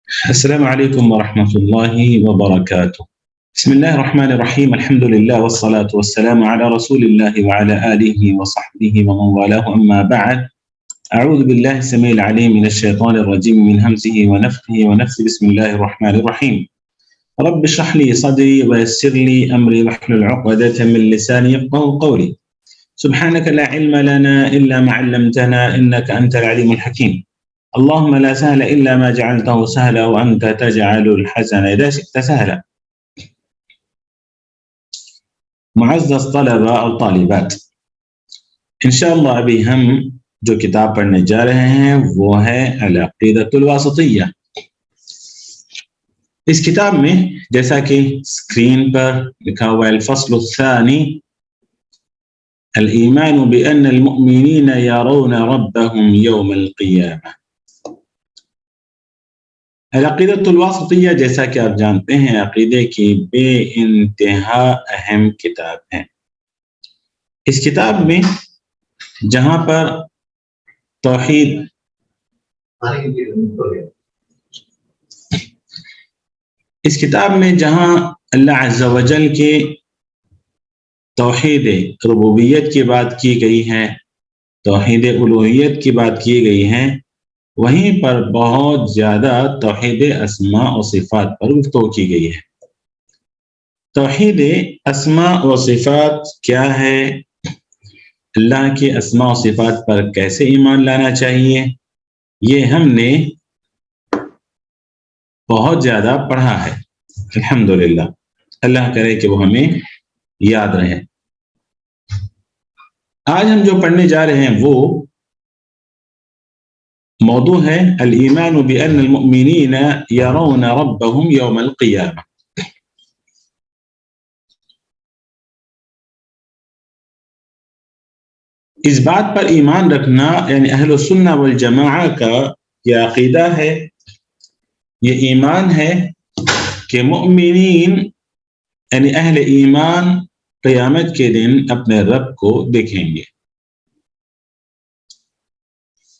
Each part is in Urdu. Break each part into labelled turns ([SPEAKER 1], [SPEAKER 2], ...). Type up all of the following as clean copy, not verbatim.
[SPEAKER 1] السلام عليكم ورحمة الله وبركاته. بسم الله الرحمن الرحيم، الحمد لله والصلاة والسلام على رسول الله وعلى آله وصحبه ومن والاه، أما بعد. أعوذ بالله السميع العليم من الشيطان الرجيم من همزه ونفخه ونفثه. بسم الله الرحمن الرحيم. رب اشرح لي صدري ويسر لي أمري واحلل عقدة من لساني يفقهوا قولي. سبحانك لا علم لنا إلا ما علمتنا إنك أنت العليم الحكيم. اللهم لا سهل إلا ما جعلته سهلا وأنت تجعل الحزن إذا شئت سهلا. معزز طلبہ اور طالبات، انشاءاللہ ابھی ہم جو کتاب پڑھنے جا رہے ہیں وہ ہے العقیدۃ الواسطیہ۔ اس کتاب میں جیسا کہ اسکرین پر لکھا ہوا الفصل الثانی، الایمان بأن المؤمنین یرون ربهم یوم القیامہ۔ العقیدۃ الواسطیہ جیسا کہ آپ جانتے ہیں عقیدے کی بے انتہا اہم کتاب ہے۔ اس کتاب میں جہاں پر توحید اس کتاب میں جہاں اللہ عز و جل کے توحید ربوبیت کی بات کی گئی ہے، توحید الوہیت کی بات کی گئی ہے، وہیں پر بہت زیادہ توحید اسماء و صفات پر گفتگو کی گئی ہے۔ توحید اسماء و صفات کیا ہے، اللہ کے اسماء و صفات پر کیسے ایمان لانا چاہیے، یہ ہم نے بہت زیادہ پڑھا ہے الحمدللہ۔ اللہ کرے کہ وہ ہمیں یاد رہے۔ آج ہم جو پڑھنے جا رہے ہیں وہ موضوع ہے الایمان بأن المؤمنین یرون ربهم یوم القیامہ۔ اس بات پر ایمان رکھنا یعنی اہل السنہ والجماعہ کا یہ عقیدہ ہے، یہ ایمان ہے کہ مؤمنین یعنی اہل ایمان قیامت کے دن اپنے رب کو دیکھیں گے۔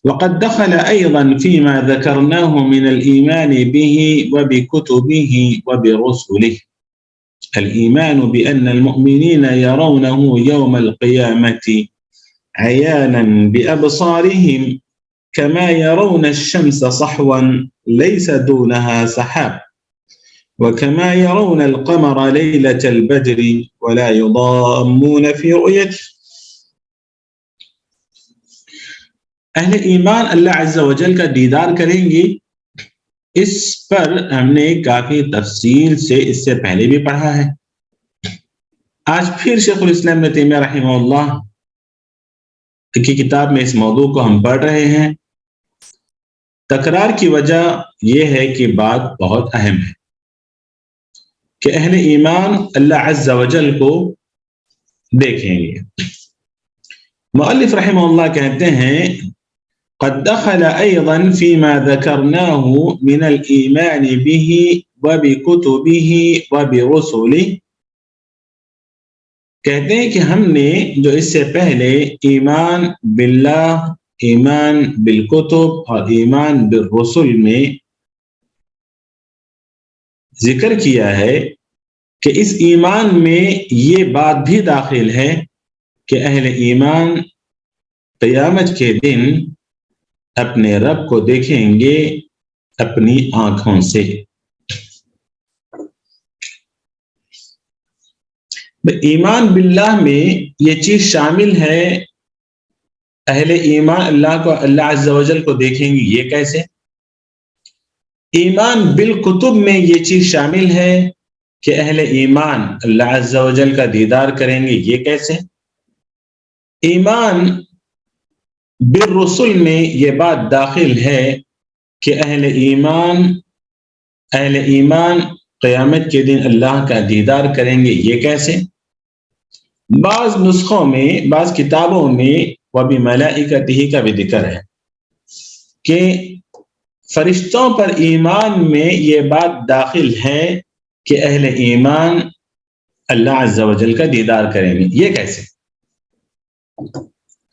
[SPEAKER 1] وقد دخل أيضا فيما ذكرناه من الإيمان به وبكتبه وبرسله الإيمان بأن المؤمنين يرونه يوم القيامة عيانا بأبصارهم كما يرون الشمس صحوا ليس دونها سحاب وكما يرون القمر ليلة البدر ولا يضامون في رؤيته۔ اہل ایمان اللہ عز و جل کا دیدار کریں گے، اس پر ہم نے کافی تفصیل سے اس سے پہلے بھی پڑھا ہے۔ آج پھر شیخ الاسلام ابن تیمیہ رحمہ اللہ کی کتاب میں اس موضوع کو ہم پڑھ رہے ہیں۔ تکرار کی وجہ یہ ہے کہ بات بہت اہم ہے کہ اہل ایمان اللہ عز و جل کو دیکھیں گے۔ مؤلف رحمہ اللہ کہتے ہیں قد دخل أيضا فيما ذكرناه من الإيمان به وبكتبه وبرسله، کہتے ہیں کہ ہم نے جو اس سے پہلے ایمان باللہ، ایمان بالکتب اور ایمان بالرسل میں ذکر کیا ہے کہ اس ایمان میں یہ بات بھی داخل ہے کہ اہل ایمان قیامت کے دن اپنے رب کو دیکھیں گے اپنی آنکھوں سے۔ ایمان باللہ میں یہ چیز شامل ہے، اہل ایمان اللہ کو، اللہ عز و جل کو دیکھیں گے، یہ کیسے؟ ایمان بالکتب میں یہ چیز شامل ہے کہ اہل ایمان اللہ عز و جل کا دیدار کریں گے، یہ کیسے؟ ایمان بالرسل میں یہ بات داخل ہے کہ اہل ایمان قیامت کے دن اللہ کا دیدار کریں گے، یہ کیسے؟ بعض نسخوں میں، بعض کتابوں میں وَبِمَلَائِكَتِهِ کا بھی ذکر ہے کہ فرشتوں پر ایمان میں یہ بات داخل ہے کہ اہل ایمان اللہ عز و جل کا دیدار کریں گے، یہ کیسے؟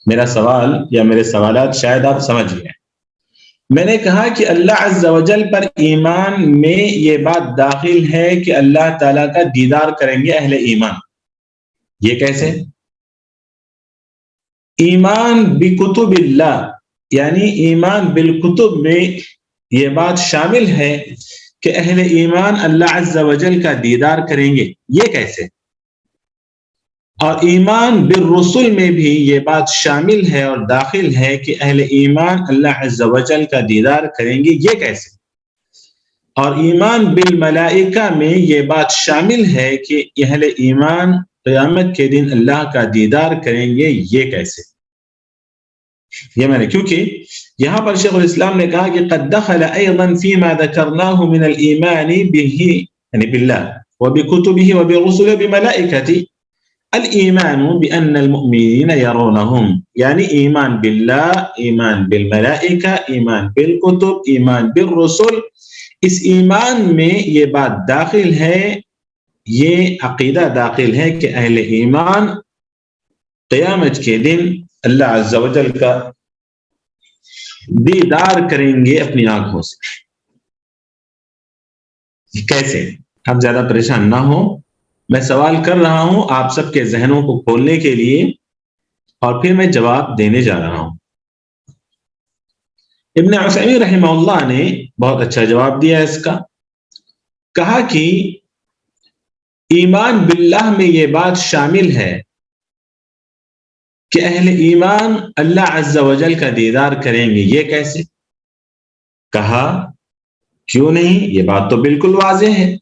[SPEAKER 1] میرا سوال یا میرے سوالات شاید آپ سمجھ گئے۔ میں نے کہا کہ اللہ عز و جل پر ایمان میں یہ بات داخل ہے کہ اللہ تعالیٰ کا دیدار کریں گے اہل ایمان. یہ کیسے؟ ایمان بکتب اللہ، یعنی ایمان بالکتب میں یہ بات شامل ہے کہ اہل ایمان اللہ عز و جل کا دیدار کریں گے. یہ کیسے؟ اور ایمان بالرسل میں بھی یہ بات شامل ہے اور داخل ہے کہ اہل ایمان اللہ عز و جل کا دیدار کریں گے. یہ کیسے؟ اور ایمان بالملائکہ میں یہ بات شامل ہے کہ اہل ایمان قیامت کے دن اللہ کا دیدار کریں گے. یہ کیسے؟ یہ میں نے، کیونکہ یہاں پر شیخ الاسلام نے کہا کہ قد دخل ایضا فيما ذكرناه من الايمان به، یعنی باللہ وبكتبه وبرسله وبملائکته، الایمان بان المؤمنین يرونهم، یعنی ایمان باللہ، ایمان بالملائکہ، ایمان بالکتب، ایمان بالرسل. اس ایمان میں یہ بات داخل ہے، یہ عقیدہ داخل ہے کہ اہل ایمان قیامت کے دن اللہ عز و جل کا دیدار کریں گے اپنی آنکھوں سے. کیسے؟ آپ زیادہ پریشان نہ ہو، میں سوال کر رہا ہوں آپ سب کے ذہنوں کو کھولنے کے لیے، اور پھر میں جواب دینے جا رہا ہوں. ابن عثیمین رحمہ اللہ نے بہت اچھا جواب دیا اس کا. کہا کہ ایمان باللہ میں یہ بات شامل ہے کہ اہل ایمان اللہ عز و جل کا دیدار کریں گے. یہ کیسے؟ کہا کیوں نہیں، یہ بات تو بالکل واضح ہے،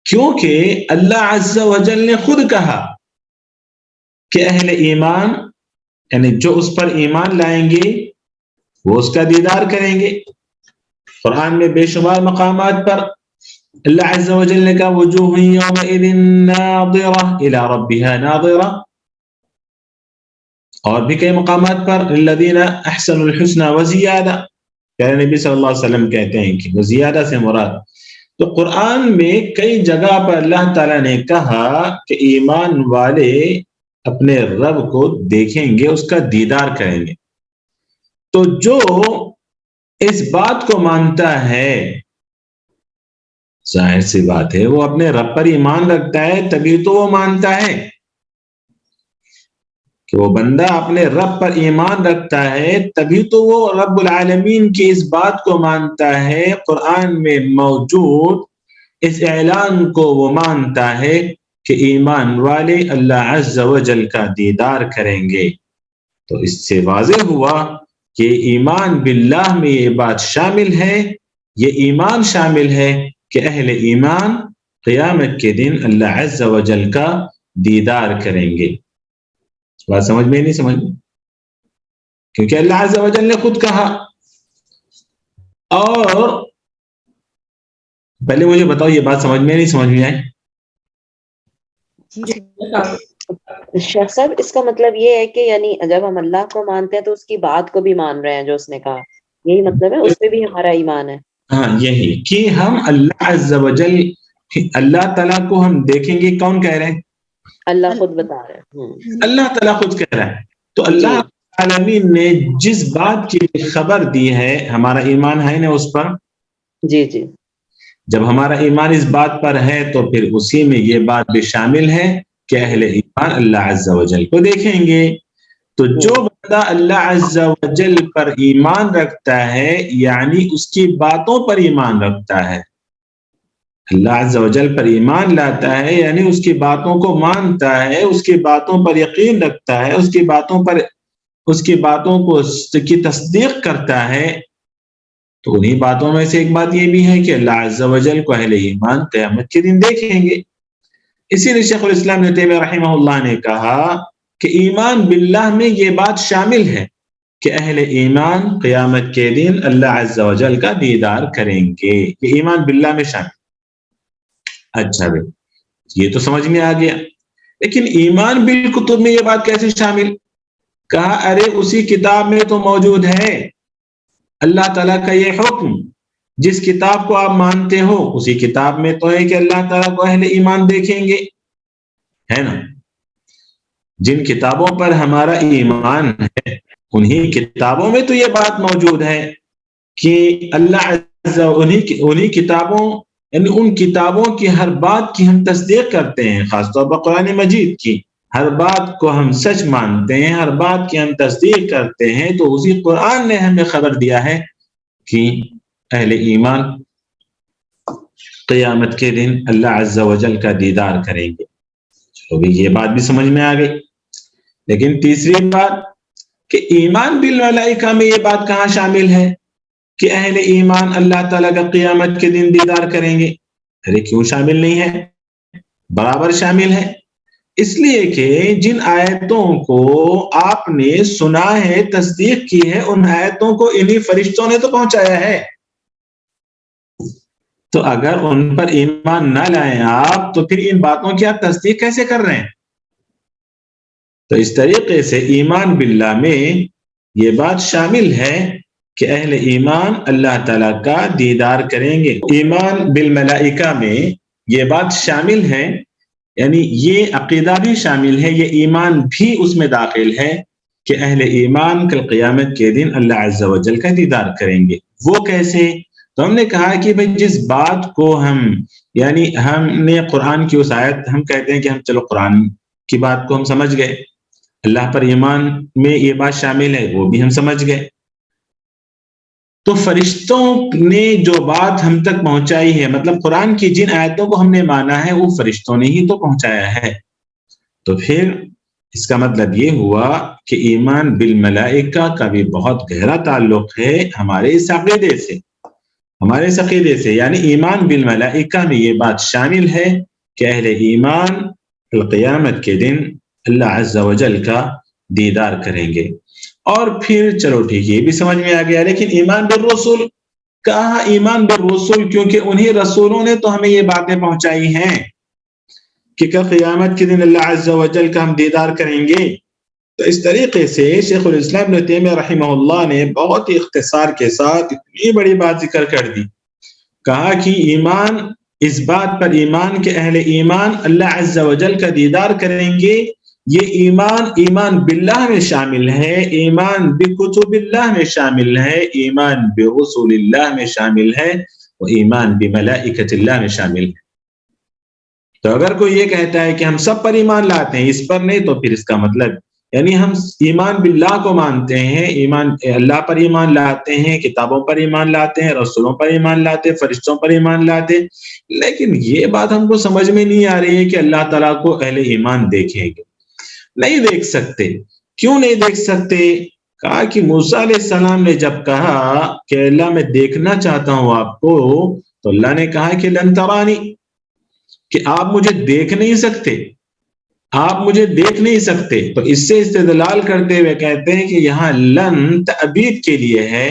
[SPEAKER 1] کیونکہ اللہ عز و جل نے خود کہا کہ اہل ایمان، یعنی جو اس پر ایمان لائیں گے وہ اس کا دیدار کریں گے. قرآن میں بے شمار مقامات پر اللہ عز و جل نے کہا وجوہ یومئذ ناظرہ الی ربها ناظرہ، اور بھی کئی مقامات پر للذین احسنوا الحسنى وزیادہ، پیارے نبی صلی اللہ علیہ وسلم کہتے ہیں کہ وہ زیادہ سے مراد. تو قرآن میں کئی جگہ پر اللہ تعالیٰ نے کہا کہ ایمان والے اپنے رب کو دیکھیں گے، اس کا دیدار کریں گے. تو جو اس بات کو مانتا ہے، ظاہر سی بات ہے وہ اپنے رب پر ایمان رکھتا ہے، تبھی تو وہ مانتا ہے کہ وہ بندہ اپنے رب پر ایمان رکھتا ہے، تبھی تو وہ رب العالمین کی اس بات کو مانتا ہے، قرآن میں موجود اس اعلان کو وہ مانتا ہے کہ ایمان والے اللہ عز و جل کا دیدار کریں گے. تو اس سے واضح ہوا کہ ایمان باللہ میں یہ بات شامل ہے، یہ ایمان شامل ہے کہ اہل ایمان قیامت کے دن اللہ عز و جل کا دیدار کریں گے. بات سمجھ میں نہیں سمجھ میں؟ کیونکہ اللہ عز و جل نے خود کہا. اور پہلے مجھے بتاؤ یہ بات سمجھ میں نہیں سمجھ میں آئی؟
[SPEAKER 2] شیخ صاحب اس کا مطلب یہ ہے کہ یعنی جب ہم اللہ کو مانتے ہیں تو اس کی بات کو بھی مان رہے ہیں جو اس نے کہا، یہی مطلب ہے، اس پہ بھی ہمارا ایمان ہے.
[SPEAKER 1] ہاں، یہی کہ ہم اللہ عز و جل، اللہ تعالیٰ کو ہم دیکھیں گے. کون کہہ رہے ہیں؟
[SPEAKER 2] اللہ خود بتا رہے ہیں.
[SPEAKER 1] اللہ تعالیٰ خود کہہ رہا ہے. تو اللہ عالمین نے جس بات کی خبر دی ہے، ہمارا ایمان ہے نا اس پر.
[SPEAKER 2] جی جی،
[SPEAKER 1] جب ہمارا ایمان اس بات پر ہے تو پھر اسی میں یہ بات بھی شامل ہے کہ اہل ایمان اللہ عز و جل کو دیکھیں گے. تو جو بندہ اللہ عز و جل پر ایمان رکھتا ہے، یعنی اس کی باتوں پر ایمان رکھتا ہے، اللہ عز و جل پر ایمان لاتا ہے، یعنی اس کی باتوں کو مانتا ہے، اس کی باتوں پر یقین رکھتا ہے، اس کی باتوں کو کی تصدیق کرتا ہے. تو انہی باتوں میں سے ایک بات یہ بھی ہے کہ اللہ عز و جل کو اہل ایمان قیامت کے دن دیکھیں گے. اسی لیے شیخ الاسلام ابن تیمیہ رحمہ اللہ نے کہا کہ ایمان باللہ میں یہ بات شامل ہے کہ اہل ایمان قیامت کے دن اللہ عز و جل کا دیدار کریں گے. یہ ایمان باللہ میں شامل. اچھا بھائی، یہ تو سمجھ میں آ گیا. لیکن ایمان بالکتب میں یہ بات کیسے شامل؟ کہا ارے اسی کتاب میں تو موجود ہے اللہ تعالیٰ کا یہ حکم. جس کتاب کو آپ مانتے ہو اسی کتاب میں تو ہے کہ اللہ تعالیٰ کو اہل ایمان دیکھیں گے، ہے نا. جن کتابوں پر ہمارا ایمان ہے انہی کتابوں میں تو یہ بات موجود ہے کہ اللہ عز انہی کتابوں یعنی ان کتابوں کی ہر بات کی ہم تصدیق کرتے ہیں، خاص طور پر قرآن مجید کی ہر بات کو ہم سچ مانتے ہیں، ہر بات کی ہم تصدیق کرتے ہیں، تو اسی قرآن نے ہمیں خبر دیا ہے کہ اہل ایمان قیامت کے دن اللہ عز و جل کا دیدار کریں گے۔ چلو بھی یہ بات بھی سمجھ میں آ گئی۔ لیکن تیسری بات کہ ایمان بالملائکہ میں یہ بات کہاں شامل ہے کہ اہل ایمان اللہ تعالیٰ کا قیامت کے دن دیدار کریں گے؟ ارے کیوں شامل نہیں ہے؟ برابر شامل ہے۔ اس لیے کہ جن آیتوں کو آپ نے سنا ہے، تصدیق کی ہے، ان آیتوں کو انہی فرشتوں نے تو پہنچایا ہے۔ تو اگر ان پر ایمان نہ لائیں آپ تو پھر ان باتوں کی آپ تصدیق کیسے کر رہے ہیں؟ تو اس طریقے سے ایمان باللہ میں یہ بات شامل ہے کہ اہل ایمان اللہ تعالیٰ کا دیدار کریں گے۔ ایمان بالملائکہ میں یہ بات شامل ہے، یعنی یہ عقیدہ بھی شامل ہے، یہ ایمان بھی اس میں داخل ہے کہ اہل ایمان کل قیامت کے دن اللہ عز و جل کا دیدار کریں گے۔ وہ کیسے؟ تو ہم نے کہا کہ بھئی جس بات کو یعنی ہم نے قرآن کی اس آیت، ہم کہتے ہیں کہ ہم چلو قرآن کی بات کو ہم سمجھ گئے، اللہ پر ایمان میں یہ بات شامل ہے وہ بھی ہم سمجھ گئے، تو فرشتوں نے جو بات ہم تک پہنچائی ہے، مطلب قرآن کی جن آیتوں کو ہم نے مانا ہے وہ فرشتوں نے ہی تو پہنچایا ہے، تو پھر اس کا مطلب یہ ہوا کہ ایمان بالملائکہ کا بھی بہت گہرا تعلق ہے ہمارے اس عقیدے سے، یعنی ایمان بالملائکہ میں یہ بات شامل ہے کہ اہل ایمان قیامت کے دن اللہ عز و جل کا دیدار کریں گے۔ اور پھر چلو ٹھیک یہ بھی سمجھ میں آ گیا، لیکن ایمان بالرسول، کہاں ایمان بالرسول؟ کیونکہ انہی رسولوں نے تو ہمیں یہ باتیں پہنچائی ہیں کہ کل قیامت کے دن اللہ عز و جل کا ہم دیدار کریں گے۔ تو اس طریقے سے شیخ الاسلام ابن تیمیہ رحمہ اللہ نے بہت ہی اختصار کے ساتھ اتنی بڑی بات ذکر کر دی، کہا کہ ایمان، اس بات پر ایمان کہ اہل ایمان اللہ عز و جل کا دیدار کریں گے، یہ ایمان باللہ میں شامل ہے، ایمان بکتب اللہ میں شامل ہے، ایمان برسول اللہ میں شامل ہے، اور ایمان بملائکۃ اللہ میں شامل ہے۔ تو اگر کوئی یہ کہتا ہے کہ ہم سب پر ایمان لاتے ہیں، اس پر نہیں، تو پھر اس کا مطلب یعنی ہم ایمان باللہ کو مانتے ہیں، ایمان اللہ پر ایمان لاتے ہیں، کتابوں پر ایمان لاتے ہیں، رسولوں پر ایمان لاتے ہیں، فرشتوں پر ایمان لاتے ہیں، لیکن یہ بات ہم کو سمجھ میں نہیں آ رہی ہے کہ اللہ تعالیٰ کو اہل ایمان دیکھیں گے۔ نہیں دیکھ سکتے۔ کیوں نہیں دیکھ سکتے؟ کہا کہ موسیٰ علیہ السلام نے جب کہا کہ اللہ میں دیکھنا چاہتا ہوں آپ کو، تو اللہ نے کہا کہ لن ترانی، کہ آپ مجھے دیکھ نہیں سکتے، آپ مجھے دیکھ نہیں سکتے۔ تو اس سے استدلال کرتے ہوئے کہتے ہیں کہ یہاں لن تعبید کے لیے ہے،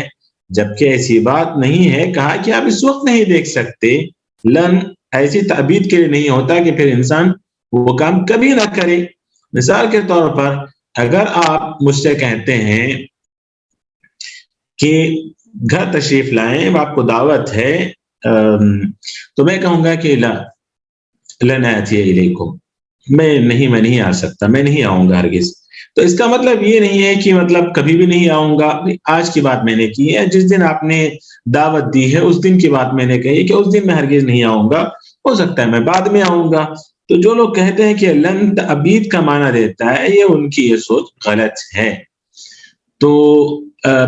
[SPEAKER 1] جبکہ ایسی بات نہیں ہے۔ کہا کہ آپ اس وقت نہیں دیکھ سکتے، لن ایسی تعبید کے لیے نہیں ہوتا کہ پھر انسان وہ کام کبھی نہ کرے۔ مثال کے طور پر اگر آپ مجھ سے کہتے ہیں کہ گھر تشریف لائیں، آپ کو دعوت ہے، تو میں کہوں گا کہ لن آتی الیکم، میں نہیں آ سکتا، میں نہیں آؤں گا ہرگز۔ تو اس کا مطلب یہ نہیں ہے کہ مطلب کبھی بھی نہیں آؤں گا، آج کی بات میں نے کی ہے، جس دن آپ نے دعوت دی ہے اس دن کی بات میں نے کہی کہ اس دن میں ہرگز نہیں آؤں گا، ہو سکتا ہے میں بعد میں آؤں گا۔ تو جو لوگ کہتے ہیں کہ لن تعبید کا معنی دیتا ہے، یہ ان کی یہ سوچ غلط ہے۔ تو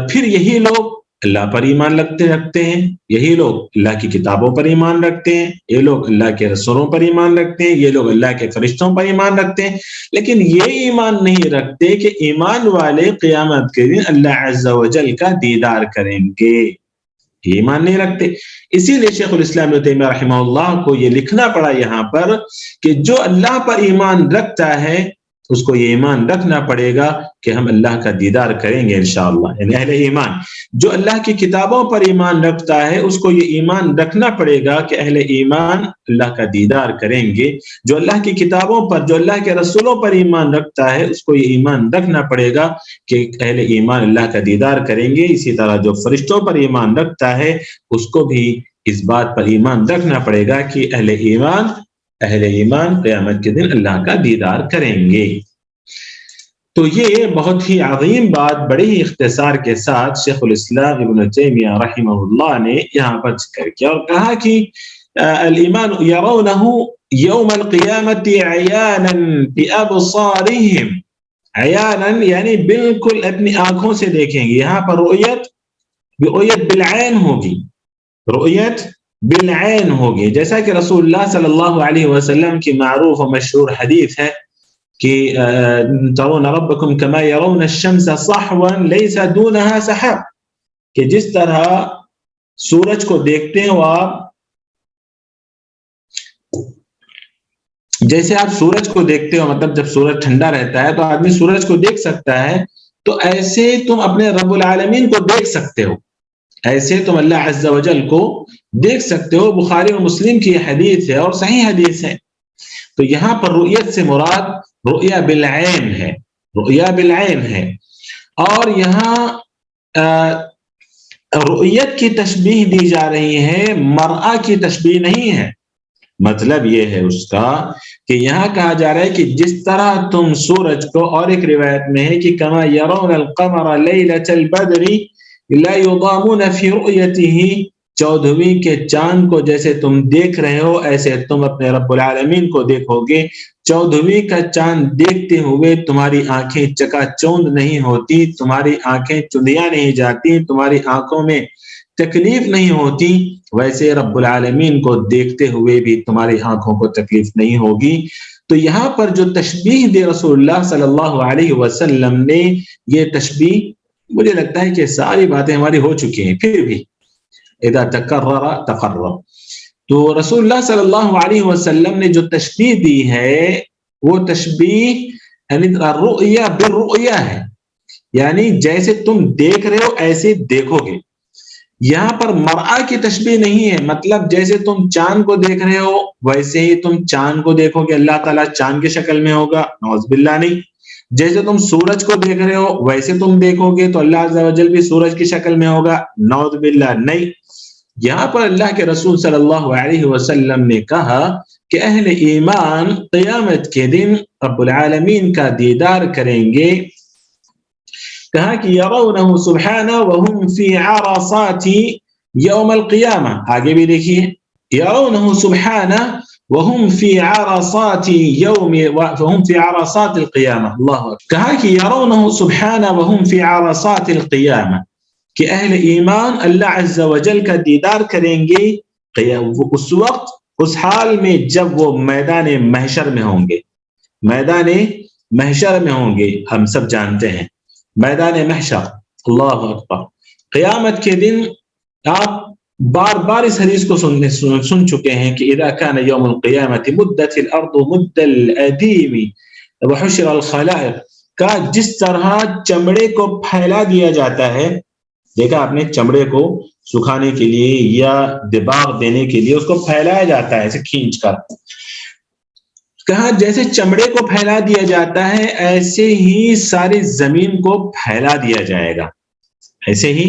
[SPEAKER 1] پھر یہی لوگ اللہ پر ایمان رکھتے ہیں، یہی لوگ اللہ کی کتابوں پر ایمان رکھتے ہیں، یہ لوگ اللہ کے رسولوں پر ایمان رکھتے ہیں، یہ لوگ اللہ کے فرشتوں پر ایمان رکھتے ہیں، لیکن یہ ایمان نہیں رکھتے کہ ایمان والے قیامت کے دن اللہ عز و جل کا دیدار کریں گے، ایمان نہیں رکھتے۔ اسی لیے شیخ الاسلام ابن تیمیہ رحمہ اللہ کو یہ لکھنا پڑا یہاں پر کہ جو اللہ پر ایمان رکھتا ہے اس کو یہ ایمان رکھنا پڑے گا کہ ہم اللہ کا دیدار کریں گے انشاءاللہ۔ یعنی اہل ایمان جو اللہ کی کتابوں پر ایمان رکھتا ہے اس کو یہ ایمان رکھنا پڑے گا کہ اہل ایمان اللہ کا دیدار کریں گے، جو اللہ کی کتابوں پر، جو اللہ کے رسولوں پر ایمان رکھتا ہے اس کو یہ ایمان رکھنا پڑے گا کہ اہل ایمان اللہ کا دیدار کریں گے۔ اسی طرح جو فرشتوں پر ایمان رکھتا ہے اس کو بھی اس بات پر ایمان رکھنا پڑے گا کہ اہل ایمان قیامت کے دن اللہ کا دیدار کریں گے۔ تو یہ بہت ہی عظیم بات بڑے ہی اختصار کے ساتھ شیخ الاسلام ابن تیمیہ رحمہ اللہ نے یہاں پر ذکر کیا اور کہا کہ الایمان یرونہ یوم القیامت عیانا بابصارہم، عیانا یعنی بالکل اپنی آنکھوں سے دیکھیں گے. یہاں پر رؤیت بالعین ہوگی، رؤیت بالعین ہوگی، جیسا کہ رسول اللہ صلی اللہ علیہ وسلم کی معروف و مشہور حدیث ہے کہ ترون ربکم کما یرون الشمس صحوا لیس دونها سحاب، کہ جس طرح سورج کو دیکھتے ہیں وہ آپ، جیسے آپ سورج کو دیکھتے ہو، مطلب جب سورج ٹھنڈا رہتا ہے تو آدمی سورج کو دیکھ سکتا ہے، تو ایسے تم اپنے رب العالمین کو دیکھ سکتے ہو، ایسے تم اللہ عز و جل کو دیکھ سکتے ہو. بخاری اور مسلم کی یہ حدیث ہے اور صحیح حدیث ہے. تو یہاں پر رؤیت سے مراد رؤیا بالعین ہے، رؤیا بالعین ہے. اور یہاں رؤیت کی تشبیہ دی جا رہی ہے، مرآ کی تشبیہ نہیں ہے. مطلب یہ ہے اس کا کہ یہاں کہا جا رہا ہے کہ جس طرح تم سورج کو، اور ایک روایت میں ہے کہ کما یرون القمر لیلۃ البدر لا یضامون فی رؤیتہ، 14ویں کے چاند کو جیسے تم دیکھ رہے ہو ایسے تم اپنے رب العالمین کو دیکھو گے. 14ویں کا چاند دیکھتے ہوئے تمہاری آنکھیں چکا چوند نہیں ہوتی، تمہاری آنکھیں چندیاں نہیں جاتی، تمہاری آنکھوں میں تکلیف نہیں ہوتی، ویسے رب العالمین کو دیکھتے ہوئے بھی تمہاری آنکھوں کو تکلیف نہیں ہوگی. تو یہاں پر جو تشبیہ دے رسول اللہ صلی اللہ علیہ وسلم نے، یہ تشبیہ مجھے لگتا ہے کہ ساری باتیں ہماری ہو چکی ہیں، پھر بھی اذا تکرر تقرر. تو رسول اللہ صلی اللہ علیہ وسلم نے جو تشبیہ دی ہے وہ تشبیہ یعنی الرؤیا بالرؤیا ہے، یعنی جیسے تم دیکھ رہے ہو ایسے دیکھو گے. یہاں پر مرآ کی تشبیہ نہیں ہے، مطلب جیسے تم چاند کو دیکھ رہے ہو ویسے ہی تم چاند کو دیکھو گے، اللہ تعالیٰ چاند کی شکل میں ہوگا، نعوذ باللہ نہیں. جیسے تم سورج کو دیکھ رہے ہو ویسے تم دیکھو گے تو اللہ عز و جل بھی سورج کی شکل میں ہوگا، نعوذ باللہ نہیں. یہاں پر اللہ کے رسول صلی اللہ علیہ وسلم نے کہا کہ اہل ایمان قیامت کے دن رب العالمین کا دیدار کریں گے. کہا کہ یرونہ سبحانہ وہم فی عرصات یوم القیامہ، آگے بھی دیکھیے، یرونہ سبحانہ وہم فی عرصات یوم وہم فی عرصات القیامہ. اللہ اکبر. کہا کہ یرونہ سبحانہ وہم فی عرصات القیامہ، کہ اہل ایمان اللہ عز و جل کا دیدار کریں گے اس وقت، اس حال میں جب وہ میدان محشر میں ہوں گے. میدان محشر میں ہوں گے، ہم سب جانتے ہیں میدان محشر. اللہ اکبر. قیامت کے دن آپ بار بار اس حدیث کو سن چکے ہیں کہ اذا كان يوم القيامة مدت الارض مد الادیم وحشر الخلائق، کا جس طرح چمڑے کو پھیلا دیا جاتا ہے، دیکھا آپ نے چمڑے کو سکھانے کے لیے یا دباغ دینے کے لیے اس کو پھیلایا جاتا ہے ایسے کھینچ کر. کہا جیسے چمڑے کو پھیلا دیا جاتا ہے ایسے ہی ساری زمین کو پھیلا دیا جائے گا، ایسے ہی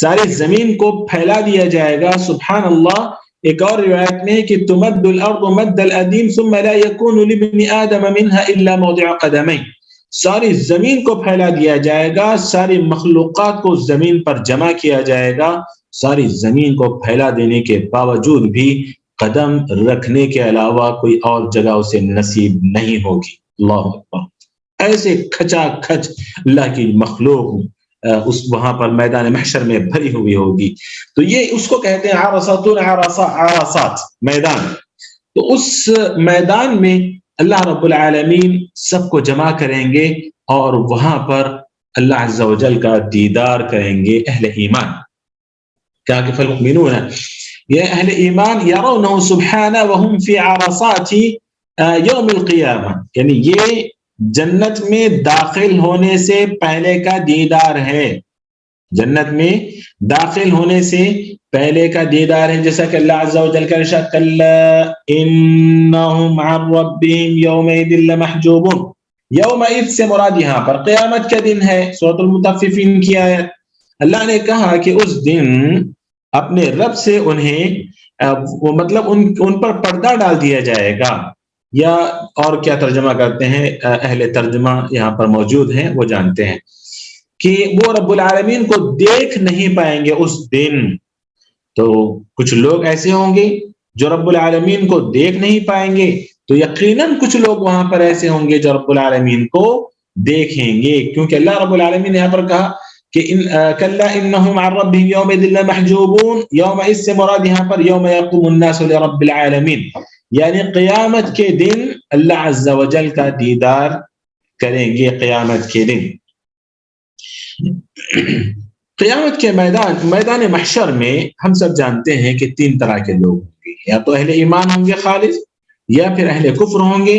[SPEAKER 1] ساری زمین کو پھیلا دیا جائے گا. سبحان اللہ. ایک اور روایت میں کہ تمد الارض مد الادیم ثم لا يكون لابن آدم منها الا موضع قدمين، ساری زمین کو پھیلا دیا جائے گا، ساری مخلوقات کو زمین پر جمع کیا جائے گا، ساری زمین کو پھیلا دینے کے باوجود بھی قدم رکھنے کے علاوہ کوئی اور جگہ اسے نصیب نہیں ہوگی. اللہ اکبر. ایسے کھچا کھچ اللہ کی مخلوق اس وہاں پر میدان محشر میں بھری ہوئی ہوگی. تو یہ اس کو کہتے ہیں عرصاتون عرصات، میدان. تو اس میدان میں اللہ رب العالمین سب کو جمع کریں گے اور وہاں پر اللہ عز و جل کا دیدار کریں گے اہل ایمان. کیا کہ فالمؤمنون، یہ اہل ایمان یرونہ سبحانہ وہم فی عرصات یوم القیامہ، یعنی یہ جنت میں داخل ہونے سے پہلے کا دیدار ہے، جنت میں داخل ہونے سے پہلے کا دیدار ہے. جیسا کہ اللہ عز و جل کا ارشاد کلا انہم عن ربہم یومئذ لمحجوبون، یومئذ سے مراد یہاں پر قیامت کا دن ہے. سورۃ المطففین کی آیت. اللہ نے کہا کہ اس دن اپنے رب سے انہیں مطلب ان پر پردہ ڈال دیا جائے گا. یا اور کیا ترجمہ کرتے ہیں اہل ترجمہ یہاں پر موجود ہیں وہ جانتے ہیں کہ وہ رب العالمین کو دیکھ نہیں پائیں گے اس دن. تو کچھ لوگ ایسے ہوں گے جو رب العالمین کو دیکھ نہیں پائیں گے, تو یقیناً کچھ لوگ وہاں پر ایسے ہوں گے جو رب العالمین کو دیکھیں گے, کیونکہ اللہ رب العالمین نے یہاں پر کہا کہ کلا انہم عن ربہم یومئذ لمحجوبون. یومئذ سے مراد یہاں پر یوم یقوم الناس لرب العالمین, یعنی قیامت کے دن اللہ عز و جل کا دیدار کریں گے. قیامت کے دن, قیامت کے میدان محشر میں ہم سب جانتے ہیں کہ 3 طرح کے لوگ ہوں گے, یا تو اہل ایمان ہوں گے خالص, یا پھر اہل کفر ہوں گے,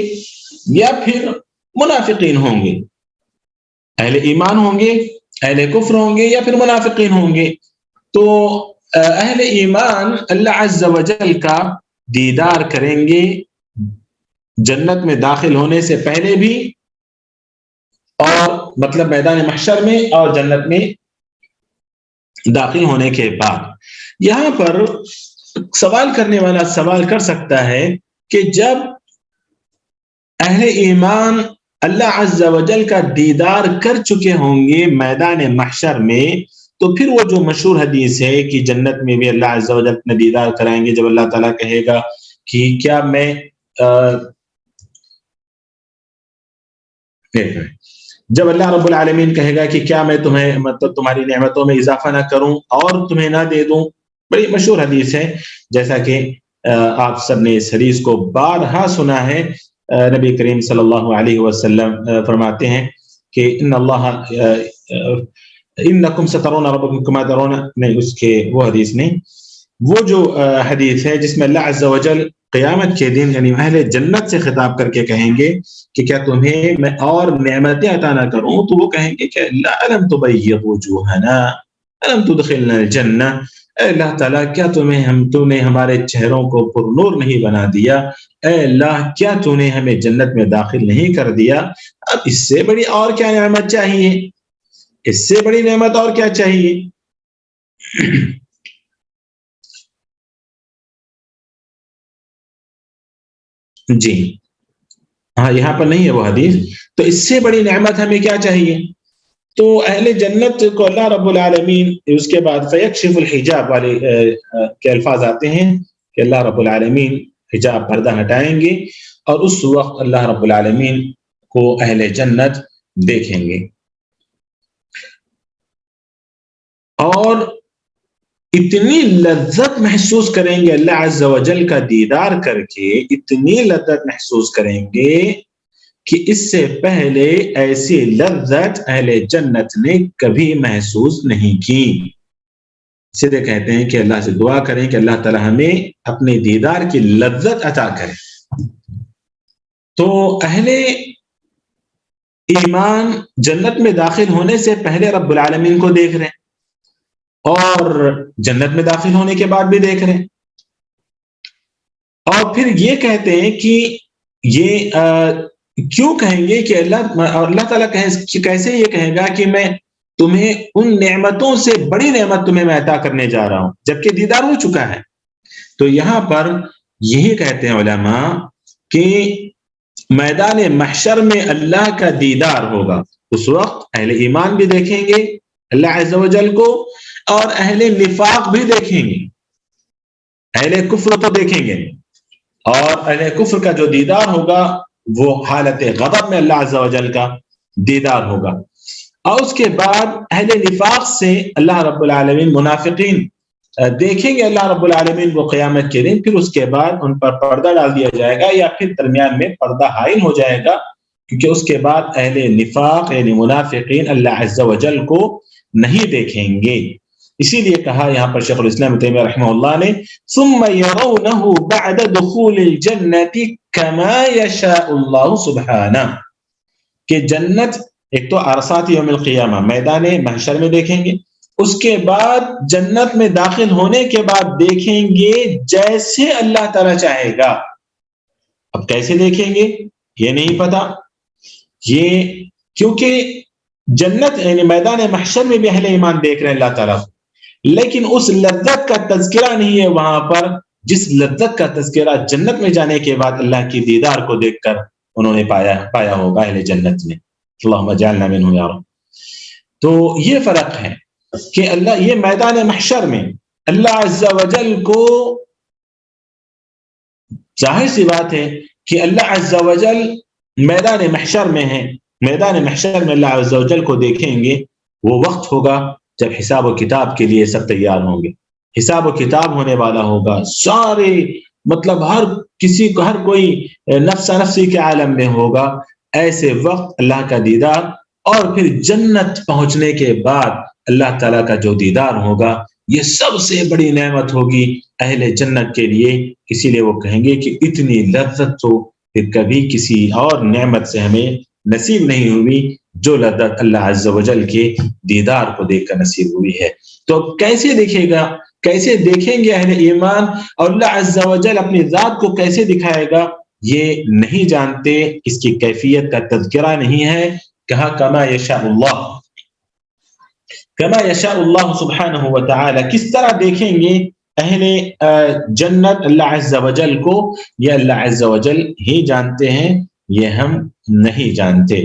[SPEAKER 1] یا پھر منافقین ہوں گے. اہل ایمان ہوں گے, اہل کفر ہوں گے, یا پھر منافقین ہوں گے. تو اہل ایمان اللہ عز و جل کا دیدار کریں گے جنت میں داخل ہونے سے پہلے بھی, اور مطلب میدان محشر میں, اور جنت میں داخل ہونے کے بعد. یہاں پر سوال کرنے والا سوال کر سکتا ہے کہ جب اہل ایمان اللہ عز و جل کا دیدار کر چکے ہوں گے میدان محشر میں, تو پھر وہ جو مشہور حدیث ہے کہ جنت میں بھی اللہ عز و جل اپنا دیدار کرائیں گے, جب اللہ تعالیٰ کہے گا کہ کیا میں جب اللہ رب العالمین کہے گا کہ کیا میں تمہیں مطلب تمہاری نعمتوں میں اضافہ نہ کروں اور تمہیں نہ دے دوں. بڑی مشہور حدیث ہے, جیسا کہ آپ سب نے اس حدیث کو بارہا سنا ہے. نبی کریم صلی اللہ علیہ وسلم فرماتے ہیں کہ ان اللہ انکم سترون ربکم کما ترون, نہیں اس کے وہ حدیث نہیں, وہ جو حدیث ہے جس میں اللہ عز و جل قیامت کے دن یعنی اہل جنت سے خطاب کر کے کہیں گے کہ کیا تمہیں میں اور نعمتیں عطا نہ کروں, تو وہ کہیں گے کہ اللہ الم تبیض وجوہنا الم تدخلنا الجنہ, اے اللہ تعالیٰ کیا تو نے ہمارے چہروں کو پر نور نہیں بنا دیا, اے اللہ کیا تو نے ہمیں جنت میں داخل نہیں کر دیا. اب اس سے بڑی اور کیا نعمت چاہیے, اس سے بڑی نعمت اور کیا چاہیے. جی ہاں, یہاں پر نہیں ہے وہ حدیث. تو اس سے بڑی نعمت ہمیں کیا چاہیے. تو اہل جنت کو اللہ رب العالمین اس کے بعد فیکشف الحجاب والے کے الفاظ آتے ہیں کہ اللہ رب العالمین حجاب پردہ ہٹائیں گے, اور اس وقت اللہ رب العالمین کو اہل جنت دیکھیں گے, اور اتنی لذت محسوس کریں گے اللہ عز و جل کا دیدار کر کے, اتنی لذت محسوس کریں گے کہ اس سے پہلے ایسی لذت اہل جنت نے کبھی محسوس نہیں کی. سیدھے کہتے ہیں کہ اللہ سے دعا کریں کہ اللہ تعالی ہمیں اپنے دیدار کی لذت عطا کرے. تو اہل ایمان جنت میں داخل ہونے سے پہلے رب العالمین کو دیکھ رہے ہیں, اور جنت میں داخل ہونے کے بعد بھی دیکھ رہے ہیں, اور پھر یہ کہتے ہیں کہ یہ کیوں کہیں گے کہ اللہ تعالیٰ کیسے یہ کہے گا کہ میں تمہیں ان نعمتوں سے بڑی نعمت تمہیں میں عطا کرنے جا رہا ہوں جبکہ دیدار ہو چکا ہے. تو یہاں پر یہی کہتے ہیں علماء کہ میدان محشر میں اللہ کا دیدار ہوگا, اس وقت اہل ایمان بھی دیکھیں گے اللہ عز و جل کو, اور اہل نفاق بھی دیکھیں گے, اہل کفر تو دیکھیں گے, اور اہل کفر کا جو دیدار ہوگا وہ حالت غضب میں اللہ عز و جل کا دیدار ہوگا. اور اس کے بعد اہل نفاق سے اللہ رب العالمین منافقین دیکھیں گے اللہ رب العالمین وہ قیامت کے دن, پھر اس کے بعد ان پر پردہ ڈال دیا جائے گا, یا پھر درمیان میں پردہ حائل ہو جائے گا, کیونکہ اس کے بعد اہل نفاق یعنی منافقین اللہ عز و جل کو نہیں دیکھیں گے. اسی لیے کہا یہاں پر شیخ الاسلام ابن تیمیہ رحمہ اللہ نے ثم يرونه بعد دخول الجنة كما يشاء الله سبحانہ, کہ جنت ایک تو عرصات یوم القیامہ میدان محشر میں دیکھیں گے, اس کے بعد جنت میں داخل ہونے کے بعد دیکھیں گے جیسے اللہ تعالیٰ چاہے گا. اب کیسے دیکھیں گے یہ نہیں پتا, یہ کیونکہ جنت یعنی میدان محشر میں بھی اہل ایمان دیکھ رہے ہیں اللہ تعالیٰ, لیکن اس لذت کا تذکرہ نہیں ہے وہاں پر جس لذت کا تذکرہ جنت میں جانے کے بعد اللہ کی دیدار کو دیکھ کر انہوں نے پایا ہوگا اہل جنت میں. اللہم اجعلنا منہم یا رب. تو یہ فرق ہے کہ اللہ یہ میدان محشر میں اللہ عز و جل کو، ظاہر سی بات ہے کہ اللہ عز و جل میدان محشر میں ہے، میدان محشر میں اللہ عز و جل کو دیکھیں گے. وہ وقت ہوگا جب حساب و کتاب کے لیے سب تیار ہوں گے، حساب و کتاب ہونے والا ہوگا، سارے مطلب ہر کوئی نفس نفسی کے عالم میں ہوگا. ایسے وقت اللہ کا دیدار، اور پھر جنت پہنچنے کے بعد اللہ تعالیٰ کا جو دیدار ہوگا، یہ سب سے بڑی نعمت ہوگی اہل جنت کے لیے. اسی لیے وہ کہیں گے کہ اتنی لذت تو پھر کبھی کسی اور نعمت سے ہمیں نصیب نہیں ہوئی جو لذت اللہ عز و جل کے دیدار کو دیکھ کر نصیب ہوئی ہے. تو کیسے دیکھیں گے اہل ایمان، اور اللہ عز و جل اپنی ذات کو کیسے دکھائے گا یہ نہیں جانتے، اس کی کیفیت کا تذکرہ نہیں ہے. کہا کما یشاء اللہ سبحانہ و تعالی، کس طرح دیکھیں گے اہل جنت اللہ عز و جل کو، یہ اللہ عز و جل ہی جانتے ہیں، یہ ہم نہیں جانتے.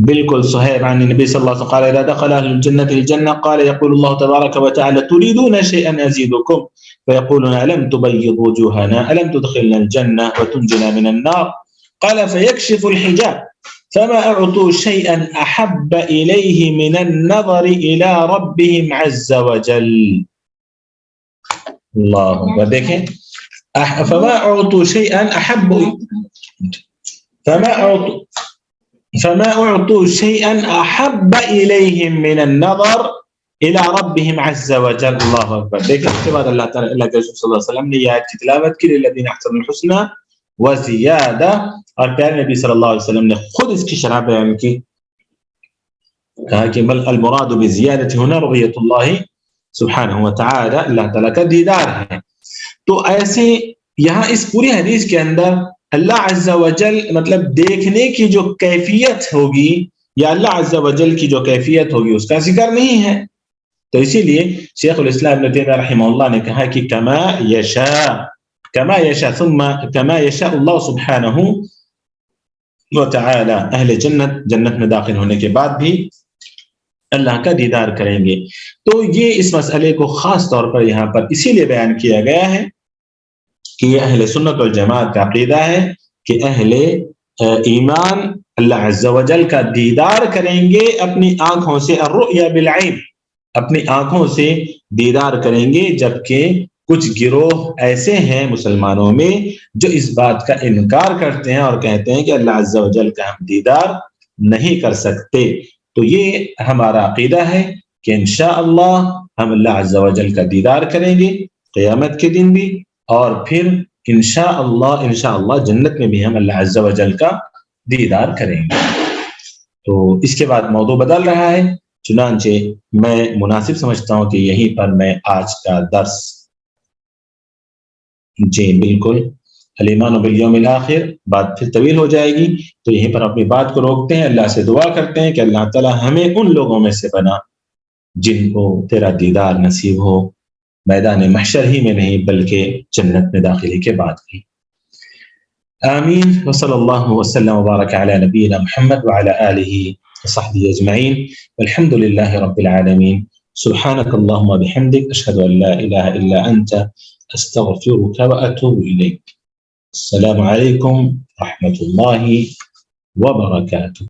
[SPEAKER 1] بالکل صحیح. عن النبي صلى الله عليه وسلم قال اذا دخل اهل الجنه الجنه قال يقول الله تبارك وتعالى تريدون شيئا ازيدكم فيقولون الم تبيض وجوهنا الم تدخلنا الجنه وتنجنا من النار قال فيكشف الحجاب فما اعطوا شيئا احب اليه من النظر الى ربهم عز وجل. اللہ اکبر. دیکھیں فما اعطوا شيئا احب فما اعطوا شيئا احب اليهم من النظر الى ربهم عز وجل. اللہ اکبر. دیکھیں اس کے بعد اللہ تعالی اللہ کے رسول صلی اللہ علیہ وسلم نے یہ آیت کی تلاوت کی، للذین احسنوا الحسنى وزیادہ، اور پیارے نبی صلی اللہ علیہ وسلم نے خود اس کی شرح بیان کی، کہا کہ بل المراد بزیادۃ هنا رؤیۃ اللہ سبحانہ وتعالی، اللہ تعالیٰ کا دیدار ہے. تو ایسے یہاں اس پوری حدیث کے اندر اللہ عز و جل مطلب دیکھنے کی جو کیفیت ہوگی یا اللہ عز و جل کی جو کیفیت ہوگی اس کا ذکر نہیں ہے. تو اسی لیے شیخ الاسلام ابن تیمیہ رحمہ اللہ نے کہا کہ کما یشاء ثم کما یشاء اللہ سبحانہ وتعالی، اہل جنت میں داخل ہونے کے بعد بھی اللہ کا دیدار کریں گے. تو یہ اس مسئلے کو خاص طور پر یہاں پر اسی لیے بیان کیا گیا ہے کہ یہ اہل سنت والجماعت کا عقیدہ ہے کہ اہل ایمان اللہ عز و جل کا دیدار کریں گے اپنی آنکھوں سے، الرؤیا بالعین، اپنی آنکھوں سے دیدار کریں گے. جبکہ کچھ گروہ ایسے ہیں مسلمانوں میں جو اس بات کا انکار کرتے ہیں اور کہتے ہیں کہ اللہ عز و جل کا ہم دیدار نہیں کر سکتے. تو یہ ہمارا عقیدہ ہے کہ انشاءاللہ ہم اللہ عز و جل کا دیدار کریں گے قیامت کے دن بھی، اور پھر انشاءاللہ جنت میں بھی ہم اللہ عز و جل کا دیدار کریں گے. تو اس کے بعد موضوع بدل رہا ہے، چنانچہ میں مناسب سمجھتا ہوں کہ یہیں پر میں آج کا درس، جی بالکل، الایمان بالیوم الآخر، بات پھر طویل ہو جائے گی، تو یہیں پر اپنی بات کو روکتے ہیں. اللہ سے دعا کرتے ہیں کہ اللہ تعالی ہمیں ان لوگوں میں سے بنا جن کو تیرا دیدار نصیب ہو، میدان محشر ہی میں نہیں بلکہ جنت میں داخلے کے بعد بھی. آمین. وصلی اللہ وسلم وبارک علی نبینا محمد وعلی آلہ وصحبہ اجمعین والحمد للہ رب العالمین. سبحانک اللہم وبحمدک، اشہد ان لا الہ الا انت، استغفرک واتوب الیک. السلام علیکم ورحمۃ اللہ وبرکاتہ.